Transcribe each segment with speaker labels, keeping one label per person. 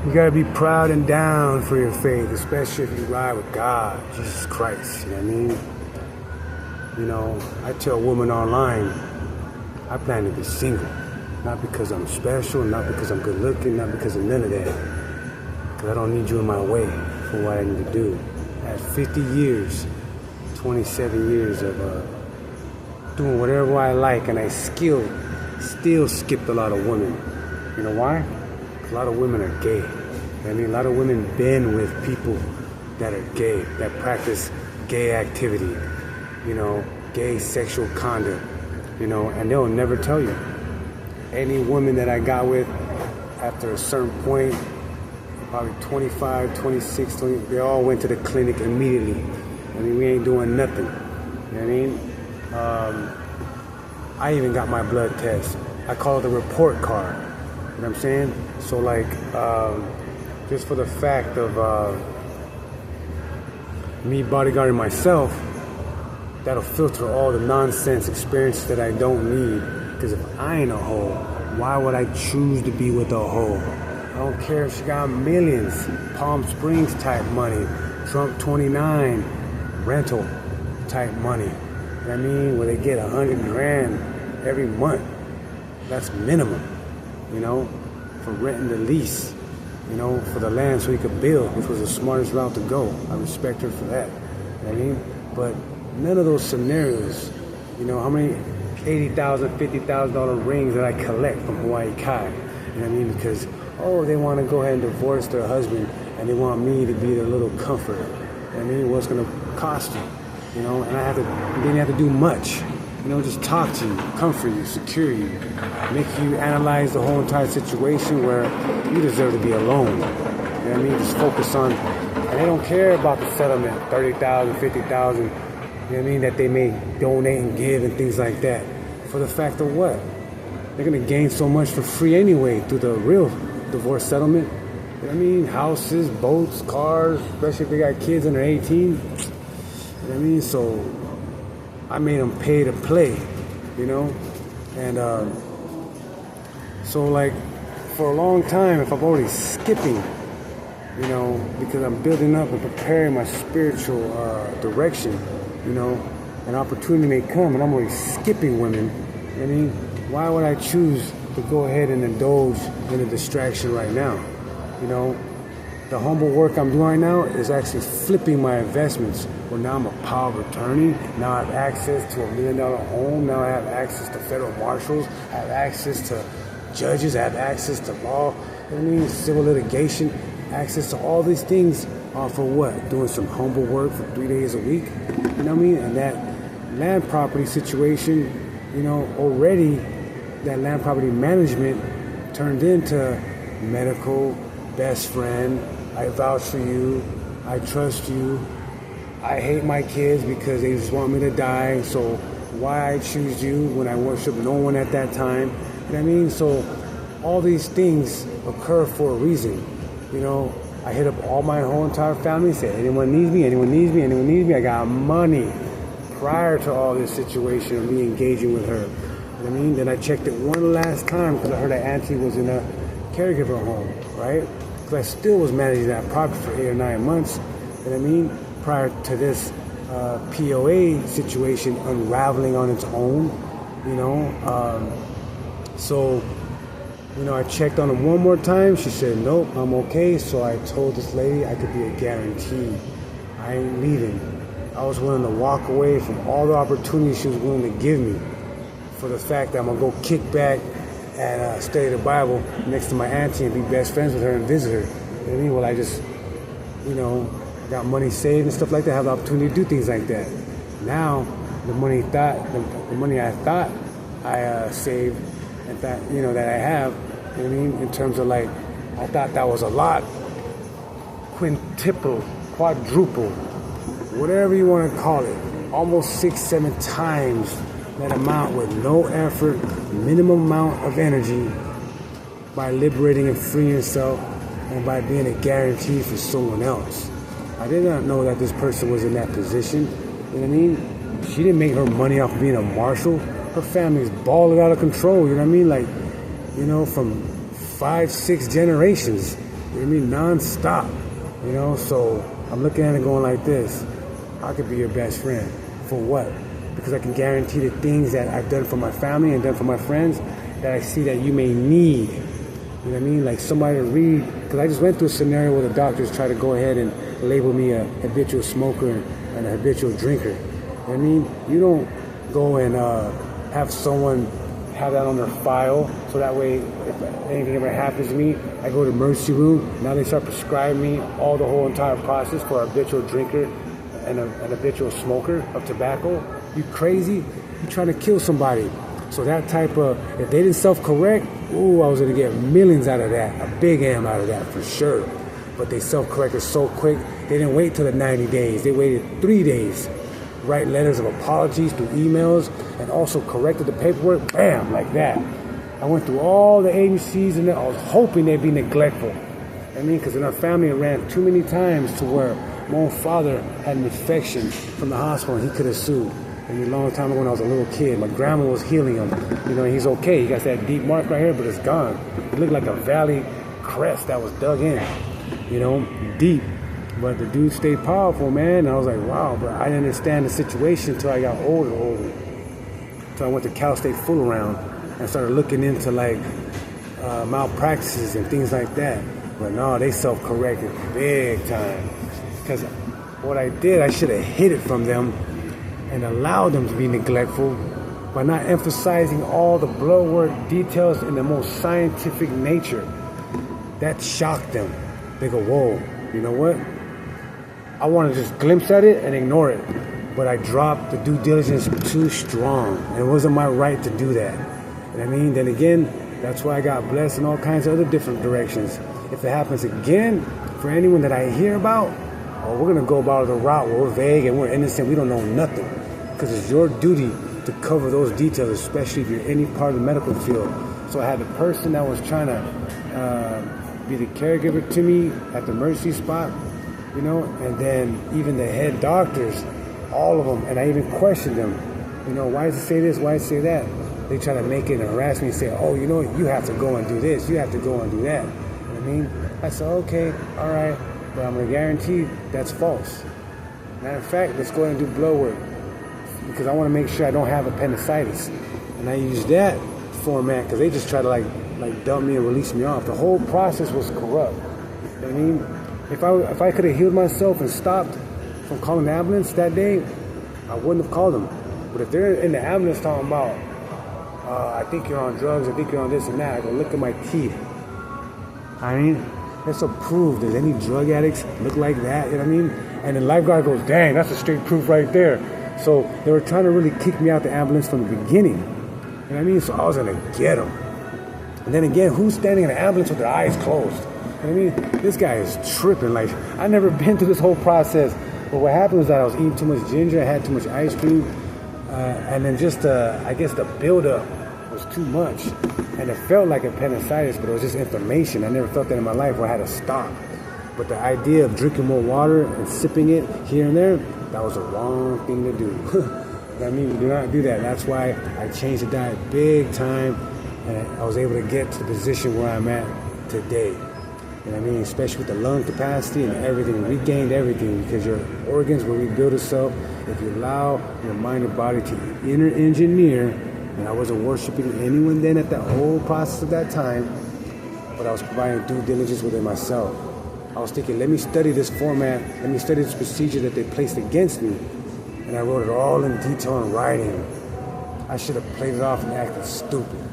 Speaker 1: You gotta be proud and down for your faith, especially if you ride with God, Jesus Christ, you know what I mean? You know, I tell women online, I plan to be single. Not because I'm special, not because I'm good looking, not because of none of that. Because I don't need you in my way for what I need to do. I had 50 years, 27 years of doing whatever I like, and I still skipped a lot of women. You know why? A lot of women are gay. I mean, a lot of women been with people that are gay, that practice gay activity, you know, gay sexual conduct, you know, and they'll never tell you. Any woman that I got with after a certain point, probably 25, 26, 20, they all went to the clinic immediately. I mean, we ain't doing nothing. You know what I mean? I even got my blood test. I call it a report card. You know what I'm saying? So like, just for the fact of me bodyguarding myself, that'll filter all the nonsense experiences that I don't need. Because if I ain't a hoe, why would I choose to be with a hoe? I don't care if she got millions, Palm Springs type money, Trump 29 rental type money. You know what I mean? Where they get $100 grand every month. That's minimum, you know, for renting the lease, you know, for the land so he could build, which was the smartest route to go. I respect her for that. You know what I mean? But none of those scenarios, you know, how many $80,000, $50,000 rings that I collect from Hawaii Kai. You know what I mean? Because, they want to go ahead and divorce their husband and they want me to be their little comforter. You know what I mean? What's going to cost you? You know, and didn't have to do much. You know, just talk to you, comfort you, secure you, make you analyze the whole entire situation where you deserve to be alone. You know what I mean? Just focus on, and they don't care about the settlement, $30,000, $50,000, you know what I mean, that they may donate and give and things like that. For the fact of what? They're going to gain so much for free anyway through the real divorce settlement. You know what I mean? Houses, boats, cars, especially if they got kids under 18. You know what I mean? So I made them pay to play, you know? And so like for a long time, if I'm already skipping, you know, because I'm building up and preparing my spiritual direction, you know, an opportunity may come and I'm already skipping women. I mean, why would I choose to go ahead and indulge in a distraction right now? You know, the humble work I'm doing right now is actually flipping my investments. Well, now I'm a power of attorney. Now I have access to $1 million home. Now I have access to federal marshals. I have access to judges. I have access to law. You know what I mean? Civil litigation. Access to all these things for what? Doing some humble work for 3 days a week. You know what I mean? And that land property situation, you know, already that land property management turned into medical, best friend, I vouch for you, I trust you, I hate my kids because they just want me to die, so why I choose you when I worship no one at that time. You know what I mean? So all these things occur for a reason. You know, I hit up all my whole entire family, said, anyone needs me, anyone needs me, anyone needs me. I got money prior to all this situation of me engaging with her. You know what I mean? Then I checked it one last time because I heard that auntie was in a caregiver home, right? Because I still was managing that property for 8 or 9 months. You know what I mean? Prior to this POA situation unraveling on its own, you know. So, you know, I checked on him one more time. She said, nope, I'm okay. So I told this lady I could be a guarantee. I ain't leaving. I was willing to walk away from all the opportunities she was willing to give me for the fact that I'm going to go kick back and study the Bible next to my auntie and be best friends with her and visit her. You know what I mean? Well, I just, you know, got money saved and stuff like that, have the opportunity to do things like that. Now, the money I thought I saved, in fact, you know, that I have, you know what I mean, in terms of like, I thought that was a lot, quintuple, quadruple, whatever you want to call it, almost 6-7 times that amount with no effort, minimum amount of energy, by liberating and freeing yourself and by being a guarantee for someone else. I did not know that this person was in that position. You know what I mean? She didn't make her money off of being a marshal. Her family's balling out of control. You know what I mean? Like, you know, from 5-6 generations. You know what I mean? Non-stop. You know, so I'm looking at it going like this. I could be your best friend. For what? Because I can guarantee the things that I've done for my family and done for my friends that I see that you may need. You know what I mean? Like somebody to read. Because I just went through a scenario where the doctors try to go ahead and label me a habitual smoker and a habitual drinker. You know what I mean? You don't go and have someone have that on their file, so that way if anything ever happens to me, I go to the emergency room. Now they start prescribing me all the whole entire process for a habitual drinker and an habitual smoker of tobacco. You crazy? You trying to kill somebody. So that type of, if they didn't self-correct, ooh, I was gonna get millions out of that, a big M out of that for sure. But they self-corrected so quick, they didn't wait till the 90 days, they waited 3 days. Write letters of apologies through emails and also corrected the paperwork, bam, like that. I went through all the agencies and I was hoping they'd be neglectful. I mean, because in our family it ran too many times to where my own father had an infection from the hospital and he could have sued. And a long time ago when I was a little kid, my grandma was healing him. You know, he's okay. He got that deep mark right here, but it's gone. It looked like a valley crest that was dug in, you know, deep. But the dude stayed powerful, man. And I was like, wow, but I didn't understand the situation until I got older. So I went to Cal State Full Round and started looking into like malpractices and things like that. But no, they self-corrected big time. Because what I did, I should have hid it from them and allowed them to be neglectful by not emphasizing all the blood work details in the most scientific nature. That shocked them. They go, whoa, you know what? I want to just glimpse at it and ignore it. But I dropped the due diligence too strong. And it wasn't my right to do that. You know what I mean? Then again, that's why I got blessed in all kinds of other different directions. If it happens again, for anyone that I hear about, oh, we're going to go about the route where we're vague and we're innocent. We don't know nothing. Because it's your duty to cover those details, especially if you're any part of the medical field. So I had the person that was trying to be the caregiver to me at the emergency spot, you know, and then even the head doctors, all of them, and I even questioned them, you know, why does it say this, why does it say that? They try to make it and harass me and say, oh, you know, you have to go and do this, you have to go and do that. You know what I mean? I said, okay, all right, but I'm going to guarantee that's false. Matter of fact, let's go ahead and do blood work because I want to make sure I don't have appendicitis. And I use that format because they just try to like dump me and release me off. The whole process was corrupt. You know what I mean? If I could have healed myself and stopped from calling the ambulance that day, I wouldn't have called them. But if they're in the ambulance talking about, I think you're on drugs, I think you're on this and that, I go look at my teeth. I mean, let's prove does any drug addicts look like that, you know what I mean? And the lifeguard goes, dang, that's a straight proof right there. So they were trying to really kick me out the ambulance from the beginning. You know what I mean? So I was going to get them. And then again, who's standing in the ambulance with their eyes closed? You know what I mean? This guy is tripping. Like, I never been through this whole process. But what happened was that I was eating too much ginger. I had too much ice cream. And then just, I guess the buildup was too much. And it felt like appendicitis, but it was just inflammation. I never felt that in my life where I had to stop. But the idea of drinking more water and sipping it here and there, that was the wrong thing to do. I mean, you do not do that. That's why I changed the diet big time, and I was able to get to the position where I'm at today. You know what I mean? Especially with the lung capacity and everything. Regained everything because your organs will rebuild itself if you allow your mind and body to inner engineer. And I wasn't worshiping anyone then at the whole process of that time, but I was providing due diligence within myself. I was thinking, let me study this format, let me study this procedure that they placed against me. And I wrote it all in detail in writing. I should have played it off and acted stupid. You know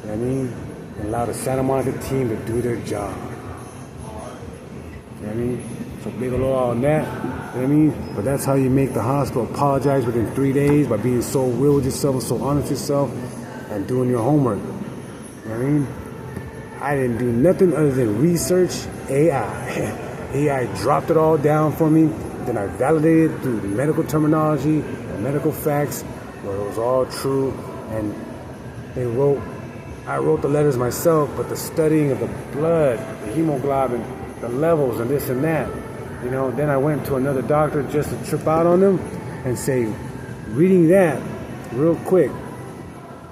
Speaker 1: what I mean? And allowed the Santa Monica team to do their job. You know what I mean? So big ol' on that. You know what I mean? But that's how you make the hospital apologize within 3 days, by being so real with yourself and so honest with yourself and doing your homework. You know what I mean? I didn't do nothing other than research AI. AI dropped it all down for me. Then I validated through medical terminology and medical facts where it was all true. And I wrote the letters myself, but the studying of the blood, the hemoglobin, the levels and this and that, you know, then I went to another doctor just to trip out on them and say, reading that real quick,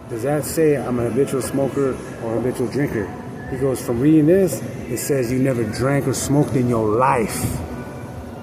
Speaker 1: does that say I'm a habitual smoker or a habitual drinker? He goes, from reading this, it says you never drank or smoked in your life.